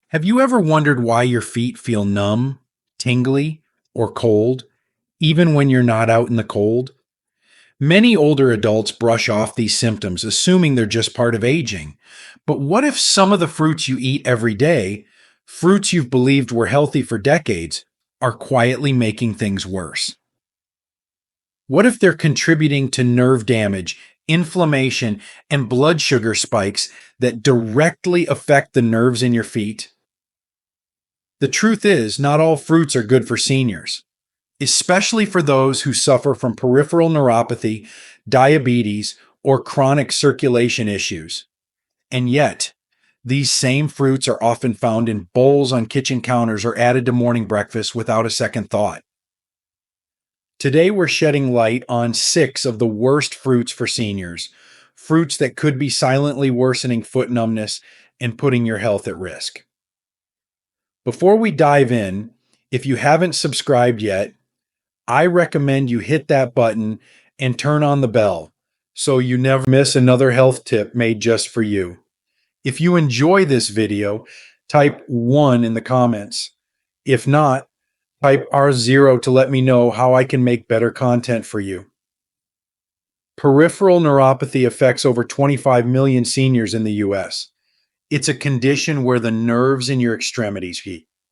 Have you ever wondered why your feet feel numb, tingly, or cold, even when you're not out in the cold? Many older adults brush off these symptoms, assuming they're just part of aging. But what if some of the fruits you eat every day, fruits you've believed were healthy for decades, are quietly making things worse? What if they're contributing to nerve damage, inflammation, and blood sugar spikes that directly affect the nerves in your feet? The truth is, not all fruits are good for seniors, especially for those who suffer from peripheral neuropathy, diabetes, or chronic circulation issues. And yet, these same fruits are often found in bowls on kitchen counters or added to morning breakfast without a second thought. Today, we're shedding light on 6 of the worst fruits for seniors, fruits that could be silently worsening foot numbness and putting your health at risk. Before we dive in, if you haven't subscribed yet, I recommend you hit that button and turn on the bell so you never miss another health tip made just for you. If you enjoy this video, type 1 in the comments. If not, type R0 to let me know how I can make better content for you. Peripheral neuropathy affects over 25 million seniors in the US. It's a condition where the nerves in your extremities,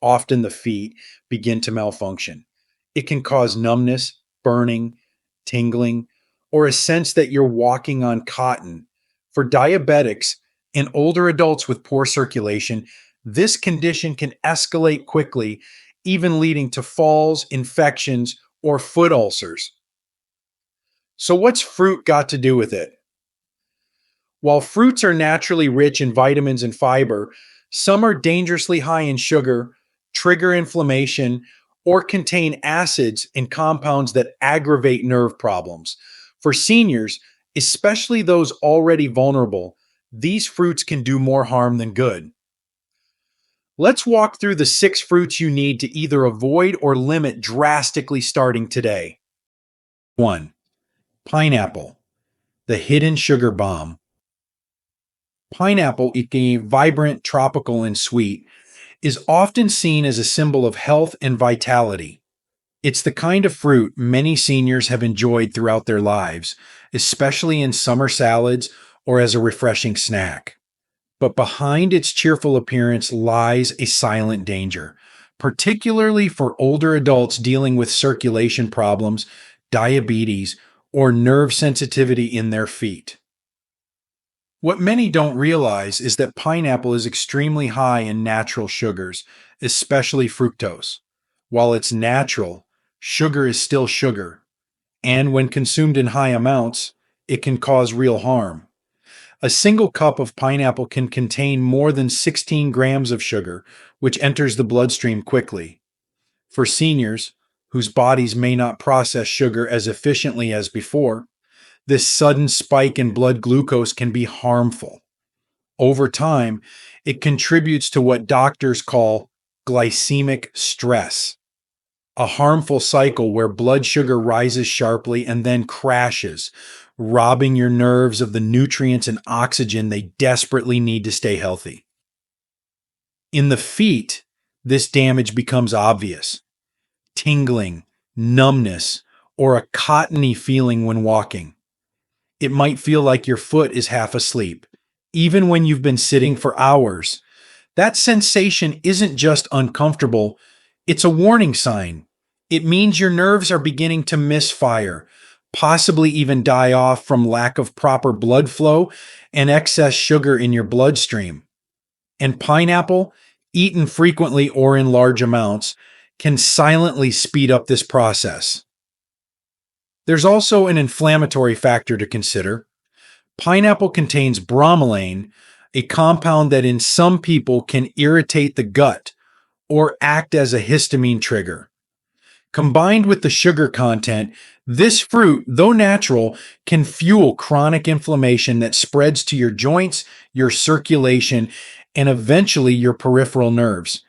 often the feet, begin to malfunction. It can cause numbness, burning, tingling, or a sense that you're walking on cotton. For diabetics and older adults with poor circulation, this condition can escalate quickly, even leading to falls, infections, or foot ulcers. So what's fruit got to do with it? While fruits are naturally rich in vitamins and fiber, some are dangerously high in sugar, trigger inflammation, or contain acids and compounds that aggravate nerve problems. For seniors, especially those already vulnerable, these fruits can do more harm than good. Let's walk through the 6 fruits you need to either avoid or limit drastically starting today. 1. Pineapple, the hidden sugar bomb. Pineapple, vibrant, tropical, and sweet, is often seen as a symbol of health and vitality. It's the kind of fruit many seniors have enjoyed throughout their lives, especially in summer salads or as a refreshing snack. But behind its cheerful appearance lies a silent danger, particularly for older adults dealing with circulation problems, diabetes, or nerve sensitivity in their feet. What many don't realize is that pineapple is extremely high in natural sugars, especially fructose. While it's natural, sugar is still sugar, and when consumed in high amounts, it can cause real harm. A single cup of pineapple can contain more than 16 grams of sugar, which enters the bloodstream quickly. For seniors, whose bodies may not process sugar as efficiently as before, this sudden spike in blood glucose can be harmful. Over time, it contributes to what doctors call glycemic stress, a harmful cycle where blood sugar rises sharply and then crashes, robbing your nerves of the nutrients and oxygen they desperately need to stay healthy. In the feet, this damage becomes obvious: tingling, numbness, or a cottony feeling when walking. It might feel like your foot is half asleep, even when you've been sitting for hours. That sensation isn't just uncomfortable, it's a warning sign. It means your nerves are beginning to misfire, possibly even die off from lack of proper blood flow and excess sugar in your bloodstream. And pineapple, eaten frequently or in large amounts, can silently speed up this process. There's also an inflammatory factor to consider. Pineapple contains bromelain, a compound that in some people can irritate the gut or act as a histamine trigger. Combined with the sugar content, this fruit, though natural, can fuel chronic inflammation that spreads to your joints, your circulation, and eventually your peripheral nerves.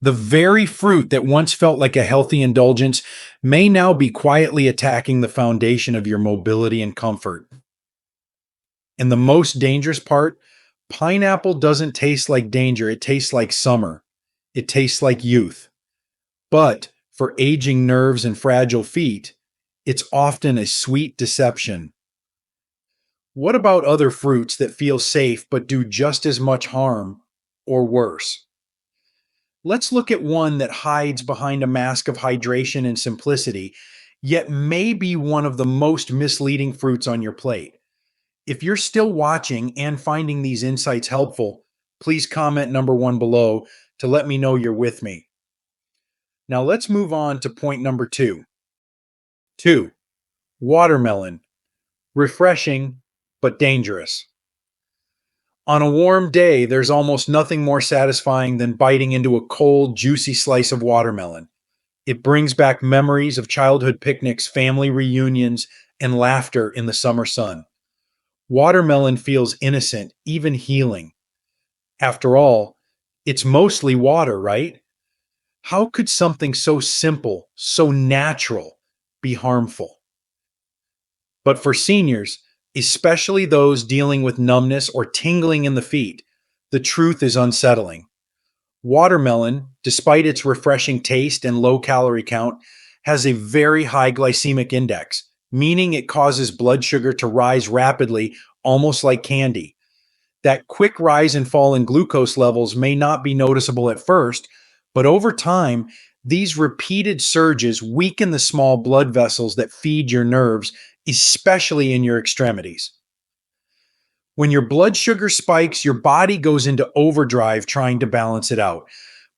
The very fruit that once felt like a healthy indulgence may now be quietly attacking the foundation of your mobility and comfort. And the most dangerous part, pineapple doesn't taste like danger, it tastes like summer. It tastes like youth. But for aging nerves and fragile feet, it's often a sweet deception. What about other fruits that feel safe but do just as much harm or worse? Let's look at one that hides behind a mask of hydration and simplicity, yet may be one of the most misleading fruits on your plate. If you're still watching and finding these insights helpful, please comment number one below to let me know you're with me. Now let's move on to point number two. 2. Watermelon. Refreshing, but dangerous. On a warm day, there's almost nothing more satisfying than biting into a cold, juicy slice of watermelon. It brings back memories of childhood picnics, family reunions, and laughter in the summer sun. Watermelon feels innocent, even healing. After all, it's mostly water, right? How could something so simple, so natural, be harmful? But for seniors, especially those dealing with numbness or tingling in the feet, the truth is unsettling. Watermelon, despite its refreshing taste and low calorie count, has a very high glycemic index, meaning it causes blood sugar to rise rapidly, almost like candy. That quick rise and fall in glucose levels may not be noticeable at first, but over time, these repeated surges weaken the small blood vessels that feed your nerves, especially in your extremities. When your blood sugar spikes, your body goes into overdrive trying to balance it out.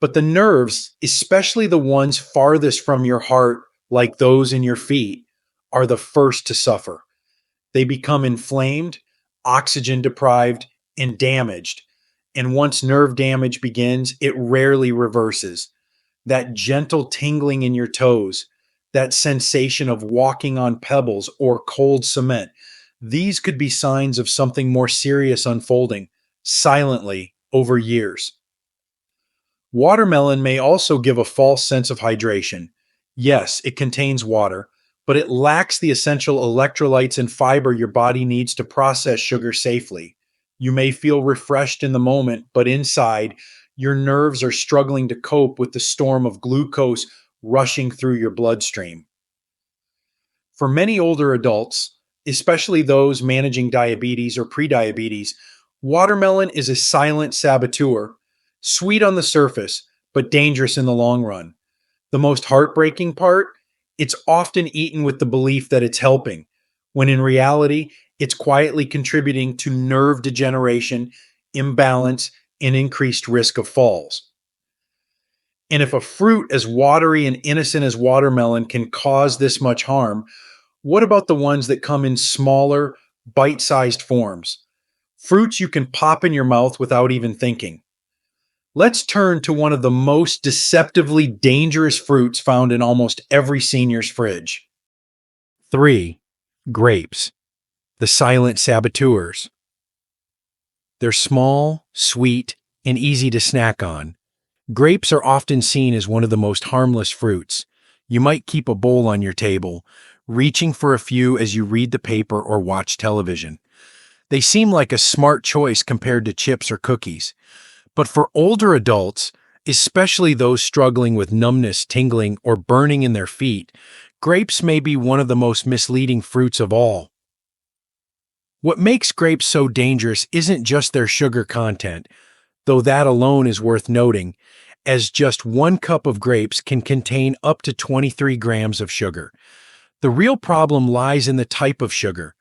But the nerves, especially the ones farthest from your heart, like those in your feet, are the first to suffer. They become inflamed, oxygen deprived, and damaged. And once nerve damage begins, it rarely reverses. That gentle tingling in your toes, that sensation of walking on pebbles or cold cement, these could be signs of something more serious unfolding, silently over years. Watermelon may also give a false sense of hydration. Yes, it contains water, but it lacks the essential electrolytes and fiber your body needs to process sugar safely. You may feel refreshed in the moment, but inside, your nerves are struggling to cope with the storm of glucose rushing through your bloodstream. For many older adults, especially those managing diabetes or prediabetes, watermelon is a silent saboteur, sweet on the surface, but dangerous in the long run. The most heartbreaking part? It's often eaten with the belief that it's helping, when in reality, it's quietly contributing to nerve degeneration, imbalance, and increased risk of falls. And if a fruit as watery and innocent as watermelon can cause this much harm, what about the ones that come in smaller, bite sized forms? Fruits you can pop in your mouth without even thinking. Let's turn to one of the most deceptively dangerous fruits found in almost every senior's fridge. 3. Grapes, the silent saboteurs. They're small, sweet, and easy to snack on. Grapes are often seen as one of the most harmless fruits. You might keep a bowl on your table, reaching for a few as you read the paper or watch television. They seem like a smart choice compared to chips or cookies. But for older adults, especially those struggling with numbness, tingling, or burning in their feet, grapes may be one of the most misleading fruits of all. What makes grapes so dangerous isn't just their sugar content, though that alone is worth noting, as just 1 cup of grapes can contain up to 23 grams of sugar. The real problem lies in the type of sugar,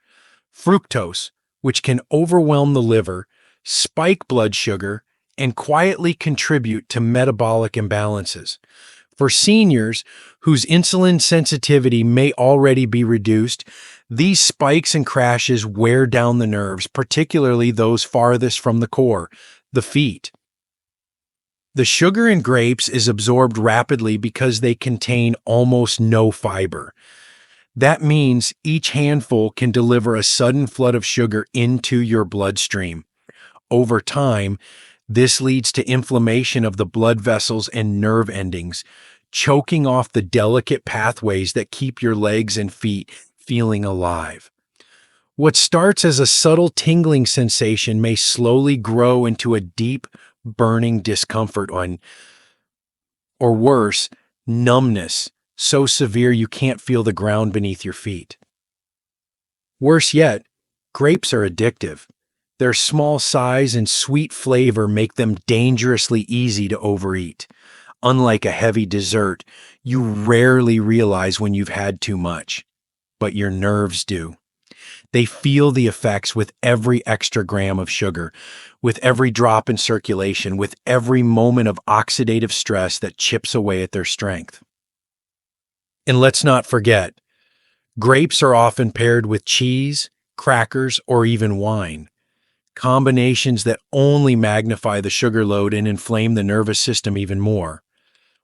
fructose, which can overwhelm the liver, spike blood sugar, and quietly contribute to metabolic imbalances. For seniors whose insulin sensitivity may already be reduced, these spikes and crashes wear down the nerves, particularly those farthest from the core, the feet. The sugar in grapes is absorbed rapidly because they contain almost no fiber. That means each handful can deliver a sudden flood of sugar into your bloodstream. Over time, this leads to inflammation of the blood vessels and nerve endings, choking off the delicate pathways that keep your legs and feet feeling alive. What starts as a subtle tingling sensation may slowly grow into a deep, burning discomfort or worse, numbness, so severe you can't feel the ground beneath your feet. Worse yet, grapes are addictive. Their small size and sweet flavor make them dangerously easy to overeat. Unlike a heavy dessert, you rarely realize when you've had too much, but your nerves do. They feel the effects with every extra gram of sugar, with every drop in circulation, with every moment of oxidative stress that chips away at their strength. And let's not forget, grapes are often paired with cheese, crackers, or even wine. Combinations that only magnify the sugar load and inflame the nervous system even more.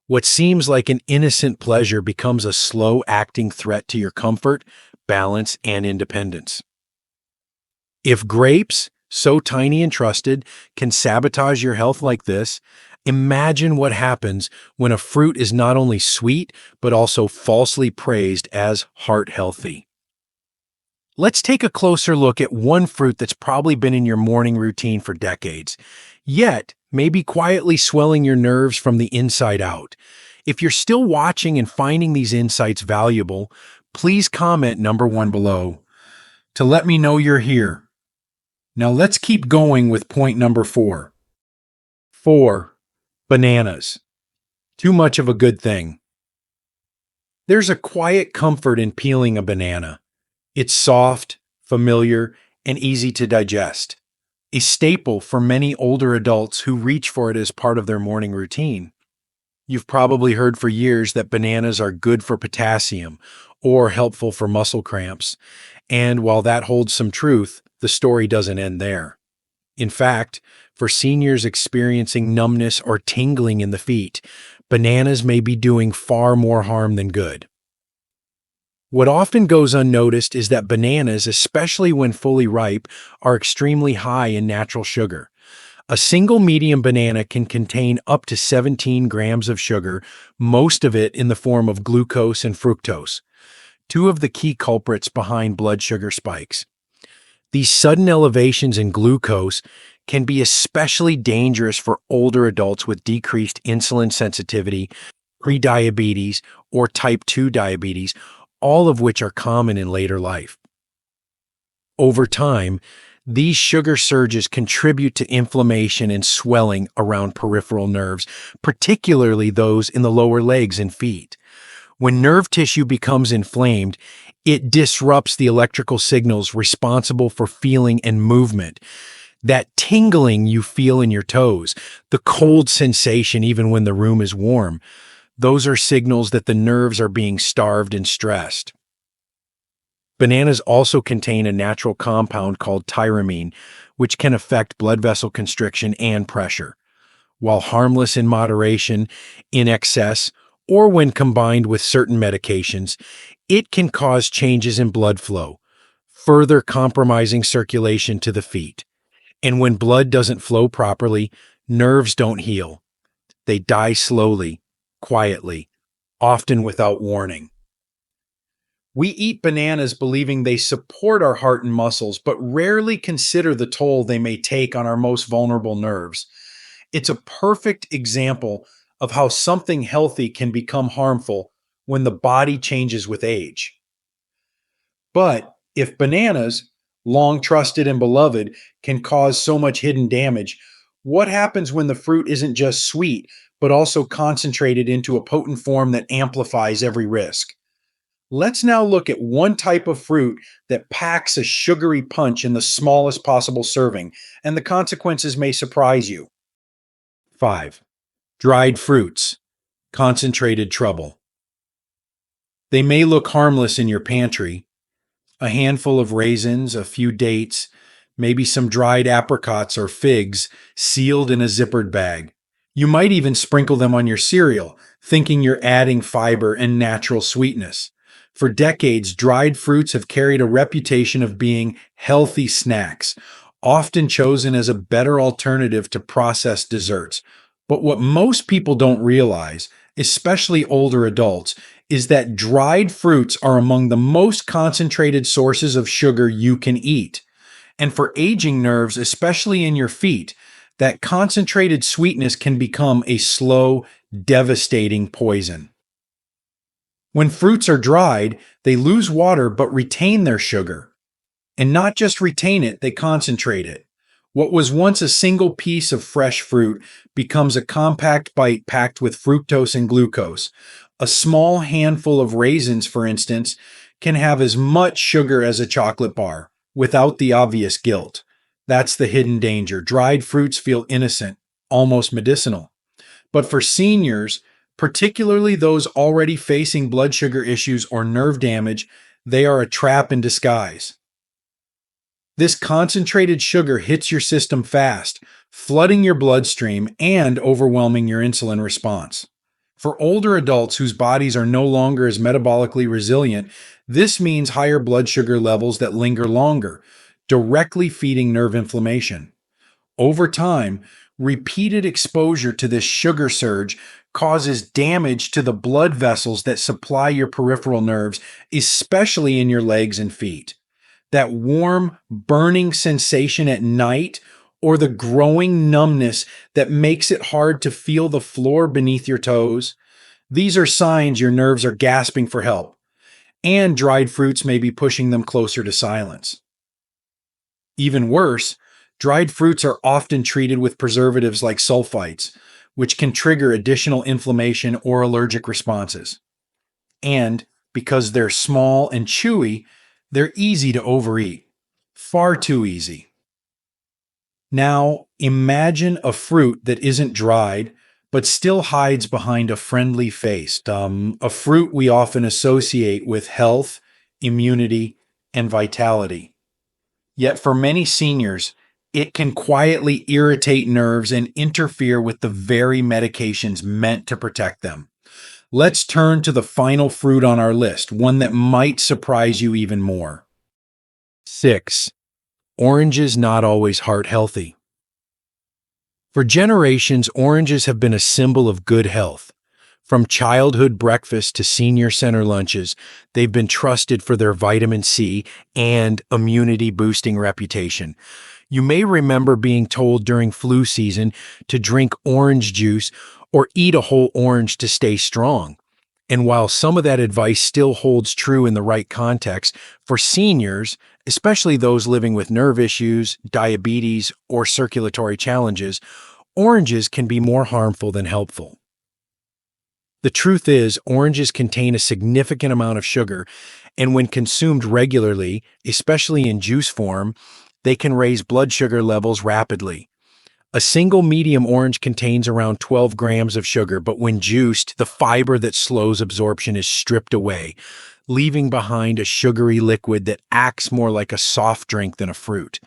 What seems like an innocent pleasure becomes a slow-acting threat to your comfort, balance, and independence. If grapes, so tiny and trusted, can sabotage your health like this, imagine what happens when a fruit is not only sweet, but also falsely praised as heart-healthy. Let's take a closer look at one fruit that's probably been in your morning routine for decades, yet maybe quietly swelling your nerves from the inside out. If you're still watching and finding these insights valuable, please comment number 1 below to let me know you're here. Now let's keep going with point number 4. 4. Bananas. Too much of a good thing. There's a quiet comfort in peeling a banana. It's soft, familiar, and easy to digest. A staple for many older adults who reach for it as part of their morning routine. You've probably heard for years that bananas are good for potassium or helpful for muscle cramps. And while that holds some truth, the story doesn't end there. In fact, for seniors experiencing numbness or tingling in the feet, bananas may be doing far more harm than good. What often goes unnoticed is that bananas, especially when fully ripe, are extremely high in natural sugar. A single medium banana can contain up to 17 grams of sugar, most of it in the form of glucose and fructose, two of the key culprits behind blood sugar spikes. These sudden elevations in glucose can be especially dangerous for older adults with decreased insulin sensitivity, prediabetes, or type 2 diabetes, all of which are common in later life. Over time, these sugar surges contribute to inflammation and swelling around peripheral nerves, particularly those in the lower legs and feet. When nerve tissue becomes inflamed, it disrupts the electrical signals responsible for feeling and movement. That tingling you feel in your toes, the cold sensation even when the room is warm, those are signals that the nerves are being starved and stressed. Bananas also contain a natural compound called tyramine, which can affect blood vessel constriction and pressure. While harmless in moderation, in excess, or when combined with certain medications, it can cause changes in blood flow, further compromising circulation to the feet. And when blood doesn't flow properly, nerves don't heal. They die slowly, quietly, often without warning. We eat bananas believing they support our heart and muscles, but rarely consider the toll they may take on our most vulnerable nerves. It's a perfect example of how something healthy can become harmful when the body changes with age. But if bananas, long trusted and beloved, can cause so much hidden damage, what happens when the fruit isn't just sweet, but also concentrated into a potent form that amplifies every risk? Let's now look at one type of fruit that packs a sugary punch in the smallest possible serving, and the consequences may surprise you. 5. Dried fruits. Concentrated trouble. They may look harmless in your pantry. A handful of raisins, a few dates, maybe some dried apricots or figs sealed in a zippered bag. You might even sprinkle them on your cereal, thinking you're adding fiber and natural sweetness. For decades, dried fruits have carried a reputation of being healthy snacks, often chosen as a better alternative to processed desserts. But what most people don't realize, especially older adults, is that dried fruits are among the most concentrated sources of sugar you can eat. And for aging nerves, especially in your feet, That concentrated sweetness can become a slow, devastating poison. When fruits are dried, they lose water but retain their sugar. And not just retain it, they concentrate it. What was once a single piece of fresh fruit becomes a compact bite packed with fructose and glucose. A small handful of raisins, for instance, can have as much sugar as a chocolate bar without the obvious guilt. That's the hidden danger. Dried fruits feel innocent, almost medicinal. But for seniors, particularly those already facing blood sugar issues or nerve damage, they are a trap in disguise. This concentrated sugar hits your system fast, flooding your bloodstream and overwhelming your insulin response. For older adults whose bodies are no longer as metabolically resilient, this means higher blood sugar levels that linger longer, directly feeding nerve inflammation. Over time, repeated exposure to this sugar surge causes damage to the blood vessels that supply your peripheral nerves, especially in your legs and feet. That warm, burning sensation at night, or the growing numbness that makes it hard to feel the floor beneath your toes. These are signs your nerves are gasping for help, and dried fruits may be pushing them closer to silence. Even worse, dried fruits are often treated with preservatives like sulfites, which can trigger additional inflammation or allergic responses. And because they're small and chewy, they're easy to overeat. Far too easy. Now, imagine a fruit that isn't dried, but still hides behind a friendly face. A fruit we often associate with health, immunity, and vitality. Yet for many seniors, it can quietly irritate nerves and interfere with the very medications meant to protect them. Let's turn to the final fruit on our list, one that might surprise you even more. 6. Oranges not always heart healthy. For generations, oranges have been a symbol of good health. From childhood breakfast to senior center lunches, they've been trusted for their vitamin C and immunity-boosting reputation. You may remember being told during flu season to drink orange juice or eat a whole orange to stay strong. And while some of that advice still holds true in the right context, for seniors, especially those living with nerve issues, diabetes, or circulatory challenges, oranges can be more harmful than helpful. The truth is, oranges contain a significant amount of sugar, and when consumed regularly, especially in juice form, they can raise blood sugar levels rapidly. A single medium orange contains around 12 grams of sugar, but when juiced, the fiber that slows absorption is stripped away, leaving behind a sugary liquid that acts more like a soft drink than a fruit.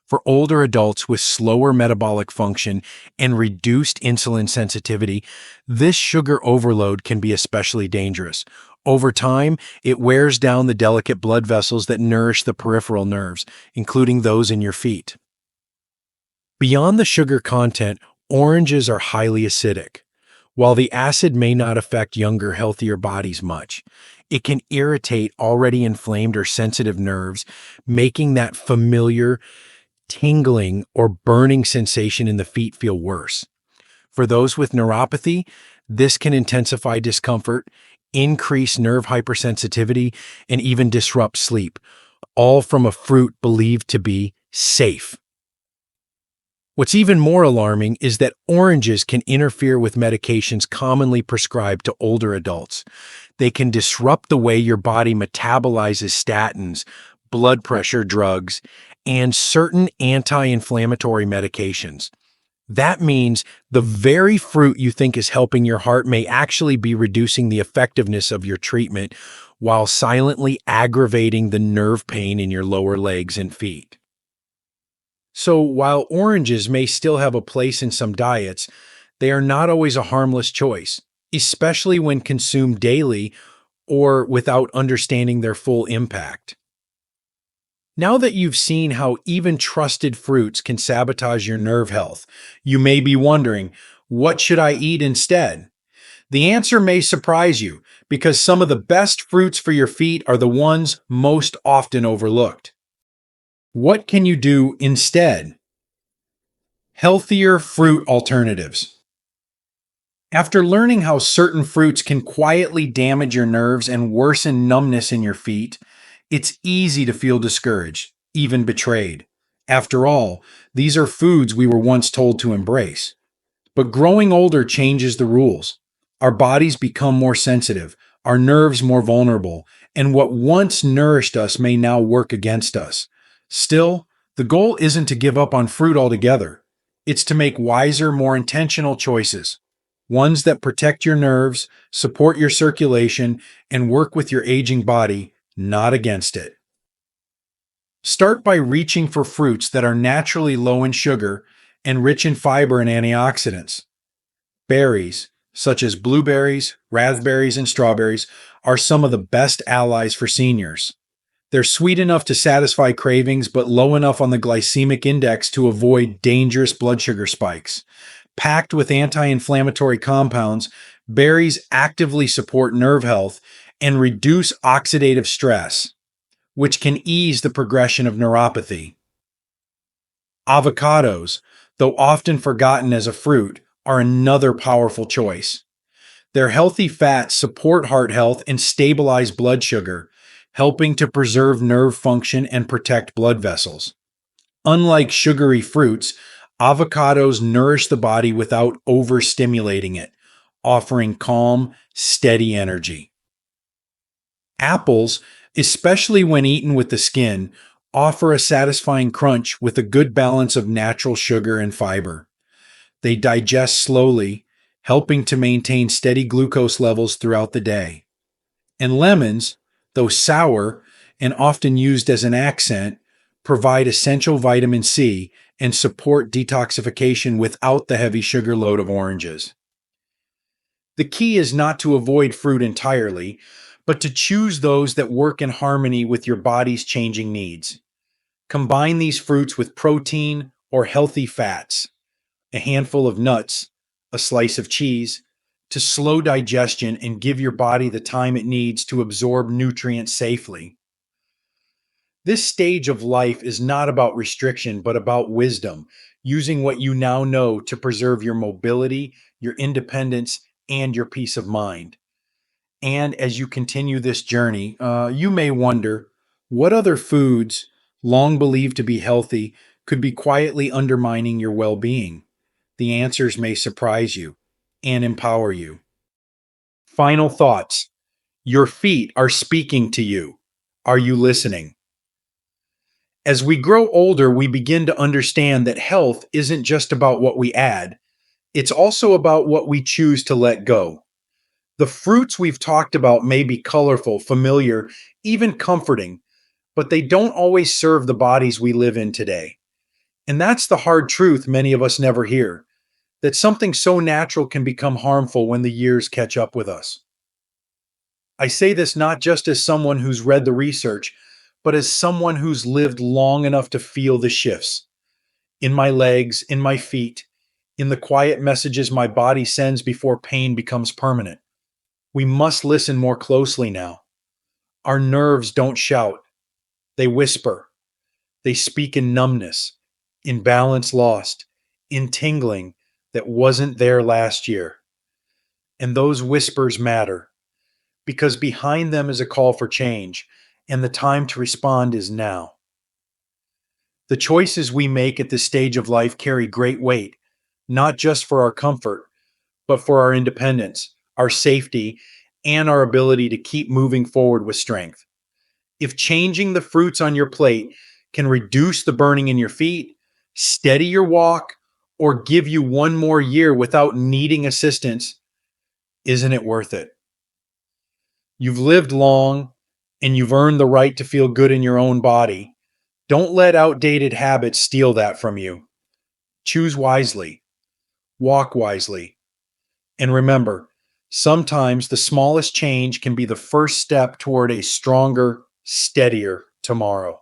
For older adults with slower metabolic function and reduced insulin sensitivity, this sugar overload can be especially dangerous. Over time, it wears down the delicate blood vessels that nourish the peripheral nerves, including those in your feet. Beyond the sugar content, oranges are highly acidic. While the acid may not affect younger, healthier bodies much, it can irritate already inflamed or sensitive nerves, making that familiar tingling or burning sensation in the feet feel worse. For those with neuropathy, this can intensify discomfort, increase nerve hypersensitivity, and even disrupt sleep, all from a fruit believed to be safe. What's even more alarming is that oranges can interfere with medications commonly prescribed to older adults. They can disrupt the way your body metabolizes statins, blood pressure drugs, and certain anti-inflammatory medications. That means the very fruit you think is helping your heart may actually be reducing the effectiveness of your treatment while silently aggravating the nerve pain in your lower legs and feet. So while oranges may still have a place in some diets, they are not always a harmless choice, especially when consumed daily or without understanding their full impact. Now that you've seen how even trusted fruits can sabotage your nerve health, you may be wondering, what should I eat instead? The answer may surprise you, because some of the best fruits for your feet are the ones most often overlooked. What can you do instead? Healthier fruit alternatives. After learning how certain fruits can quietly damage your nerves and worsen numbness in your feet, it's easy to feel discouraged, even betrayed. After all, these are foods we were once told to embrace. But growing older changes the rules. Our bodies become more sensitive, our nerves more vulnerable, and what once nourished us may now work against us. Still, the goal isn't to give up on fruit altogether. It's to make wiser, more intentional choices. Ones that protect your nerves, support your circulation, and work with your aging body, not against it. Start by reaching for fruits that are naturally low in sugar and rich in fiber and antioxidants. Berries, such as blueberries, raspberries, and strawberries, are some of the best allies for seniors. They're sweet enough to satisfy cravings, but low enough on the glycemic index to avoid dangerous blood sugar spikes. Packed with anti inflammatory compounds, berries actively support nerve health and reduce oxidative stress, which can ease the progression of neuropathy. Avocados, though often forgotten as a fruit, are another powerful choice. Their healthy fats support heart health and stabilize blood sugar, helping to preserve nerve function and protect blood vessels. Unlike sugary fruits, avocados nourish the body without overstimulating it, offering calm, steady energy. Apples, especially when eaten with the skin, offer a satisfying crunch with a good balance of natural sugar and fiber. They digest slowly, helping to maintain steady glucose levels throughout the day. And lemons, though sour and often used as an accent, provide essential vitamin C and support detoxification without the heavy sugar load of oranges. The key is not to avoid fruit entirely, but to choose those that work in harmony with your body's changing needs. Combine these fruits with protein or healthy fats, a handful of nuts, a slice of cheese, to slow digestion and give your body the time it needs to absorb nutrients safely. This stage of life is not about restriction, but about wisdom, using what you now know to preserve your mobility, your independence, and your peace of mind. And as you continue this journey, you may wonder what other foods, long believed to be healthy, could be quietly undermining your well being. The answers may surprise you and empower you. Final thoughts. Your feet are speaking to you. Are you listening? As we grow older, we begin to understand that health isn't just about what we add, it's also about what we choose to let go. The fruits we've talked about may be colorful, familiar, even comforting, but they don't always serve the bodies we live in today. And that's the hard truth many of us never hear, that something so natural can become harmful when the years catch up with us. I say this not just as someone who's read the research, but as someone who's lived long enough to feel the shifts in my legs, in my feet, in the quiet messages my body sends before pain becomes permanent. We must listen more closely now. Our nerves don't shout, they whisper. They speak in numbness, in balance lost, in tingling that wasn't there last year. And those whispers matter because behind them is a call for change, and the time to respond is now. The choices we make at this stage of life carry great weight, not just for our comfort, but for our independence, our safety, and our ability to keep moving forward with strength. If changing the fruits on your plate can reduce the burning in your feet, steady your walk, or give you one more year without needing assistance, isn't it worth it? You've lived long and you've earned the right to feel good in your own body. Don't let outdated habits steal that from you. Choose wisely, walk wisely, and remember, sometimes the smallest change can be the first step toward a stronger, steadier tomorrow.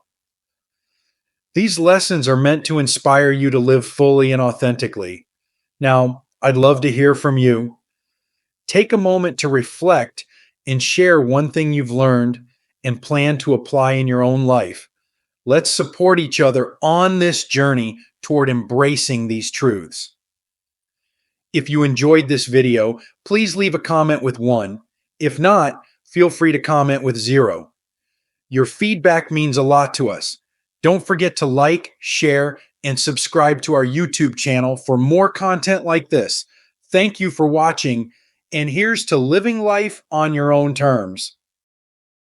These lessons are meant to inspire you to live fully and authentically. Now, I'd love to hear from you. Take a moment to reflect and share one thing you've learned and plan to apply in your own life. Let's support each other on this journey toward embracing these truths. If you enjoyed this video, please leave a comment with 1. If not, feel free to comment with 0. Your feedback means a lot to us. Don't forget to like, share, and subscribe to our YouTube channel for more content like this. Thank you for watching, and here's to living life on your own terms.